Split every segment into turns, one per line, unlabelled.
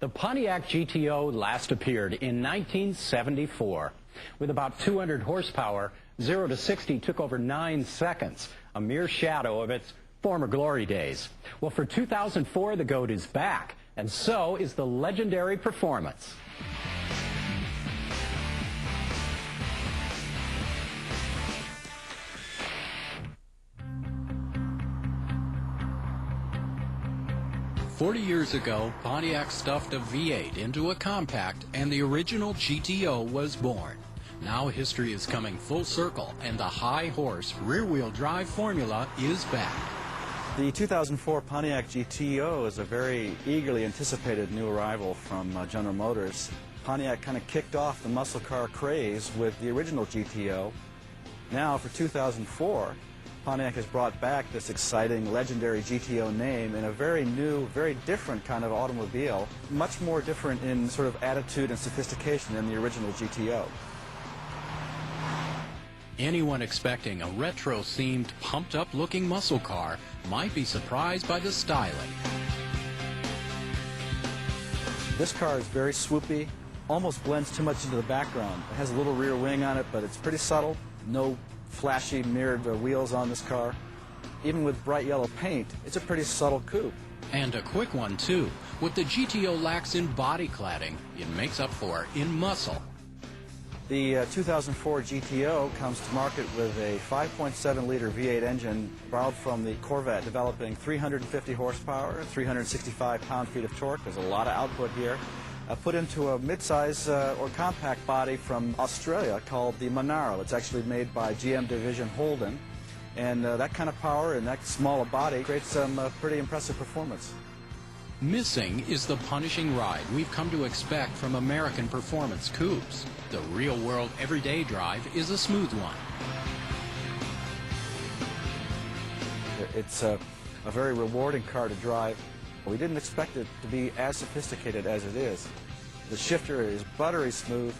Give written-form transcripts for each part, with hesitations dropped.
The Pontiac GTO last appeared in 1974. With about 200 horsepower, 0 to 60 took over 9 seconds, a mere shadow of its former glory days. Well, for 2004, the GOAT is back, and so is the legendary performance.
"40 years ago, Pontiac stuffed a V8 into a compact, and the original GTO was born. Now history is coming full circle, and the high-horse, rear-wheel drive formula is back."
The 2004 Pontiac GTO is a very eagerly anticipated new arrival from General Motors. Pontiac kind of kicked off the muscle car craze with the original GTO. Now, for 2004, Pontiac has brought back this exciting, legendary GTO name in a very new, very different kind of automobile, much more different in sort of attitude and sophistication than the original GTO.
Anyone expecting a retro-themed, pumped-up-looking muscle car might be surprised by the styling.
This car is very swoopy, almost blends too much into the background. It has a little rear wing on it, but it's pretty subtle. No flashy mirrored wheels on this car. Even with bright yellow paint, it's a pretty subtle coupe.
And a quick one, too. What the GTO lacks in body cladding, it makes up for in muscle.
The 2004 GTO comes to market with a 5.7-liter V8 engine borrowed from the Corvette, developing 350 horsepower, 365 pound-feet of torque. There's a lot of output here. Put into a mid-size or compact body from Australia called the Monaro. It's actually made by GM Division Holden, and that kind of power and that small a body creates some pretty impressive performance.
Missing is the punishing ride we've come to expect from American performance coupes. The real-world everyday drive is a smooth one.
It's a very rewarding car to drive. We didn't expect it to be as sophisticated as it is. The shifter is buttery smooth.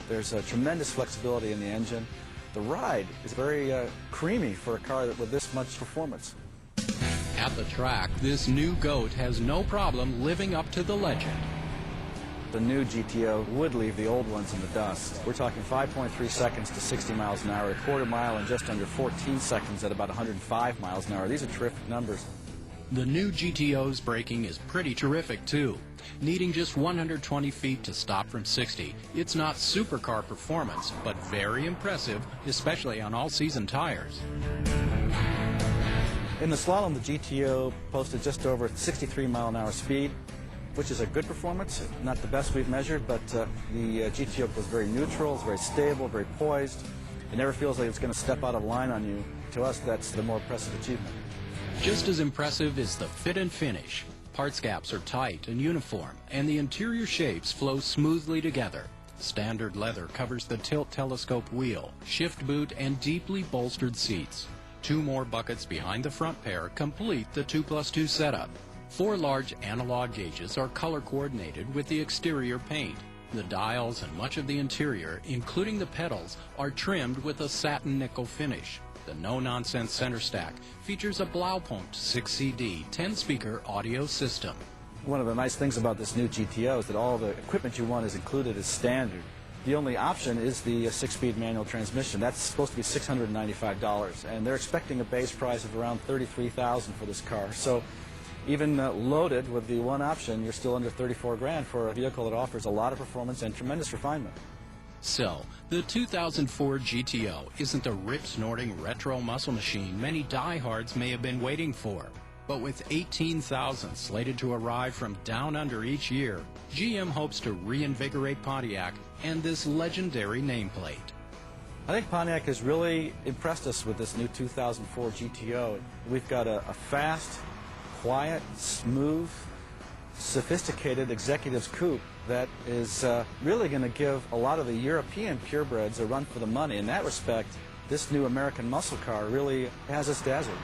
There's a tremendous flexibility in the engine. The ride is very creamy for a car with this much performance.
At the track, this new GOAT has no problem living up to the legend.
The new GTO would leave the old ones in the dust. We're talking 5.3 seconds to 60 miles an hour, a quarter mile in just under 14 seconds at about 105 miles an hour. These are terrific numbers.
The new GTO's braking is pretty terrific, too. Needing just 120 feet to stop from 60, it's not supercar performance, but very impressive, especially on all-season tires.
In the slalom, the GTO posted just over 63 mile-an-hour speed, which is a good performance. Not the best we've measured, but the GTO was very neutral, it's very stable, very poised. It never feels like it's going to step out of line on you. To us, that's the more impressive achievement.
Just as impressive is the fit and finish. Parts gaps are tight and uniform, and the interior shapes flow smoothly together. Standard leather covers the tilt telescope wheel, shift boot, and deeply bolstered seats. 2 more buckets behind the front pair complete the 2+2 setup. 4 large analog gauges are color coordinated with the exterior paint. The dials and much of the interior, including the pedals, are trimmed with a satin nickel finish. The no-nonsense center stack features a Blaupunkt 6CD 10-speaker audio system.
One of the nice things about this new GTO is that all the equipment you want is included as standard. The only option is the 6-speed manual transmission. That's supposed to be $695, and they're expecting a base price of around $33,000 for this car. So even loaded with the one option, you're still under $34,000 for a vehicle that offers a lot of performance and tremendous refinement.
So, the 2004 GTO isn't the rip-snorting retro muscle machine many diehards may have been waiting for. But with 18,000 slated to arrive from down under each year, GM hopes to reinvigorate Pontiac and this legendary nameplate.
I think Pontiac has really impressed us with this new 2004 GTO. We've got a fast, quiet, smooth, sophisticated executives coupe that is really going to give a lot of the European purebreds a run for the money. In that respect, this new American muscle car really has us dazzled.